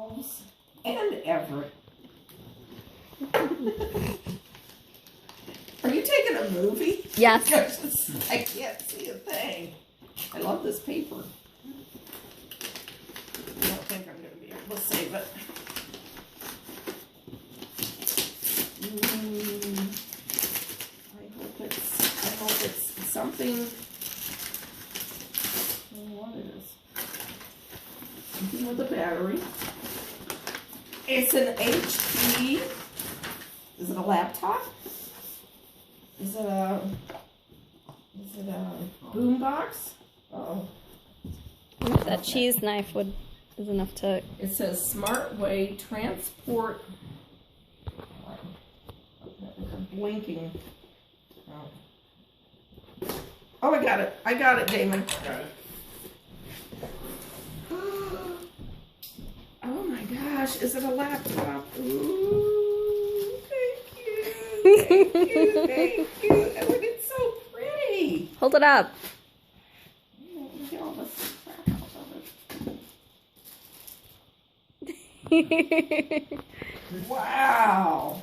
Charles and Everett. Are you taking a movie? Yes. I can't see a thing. I love this paper. I don't think I'm going to be able to save it. I hope it's something. I don't know what it is. Something with a battery. It's an HP. Is it a laptop? Is it a boom box? Oh. That cheese knife is enough to. It says Smart Way Transport. Blinking. Oh, I got it. I got it, Damon. Got it. Oh my gosh, is it a laptop? Ooh, thank you. Thank you. Thank you. Oh, it's so pretty. Hold it up. Oh, look at all this crap out of it. Wow.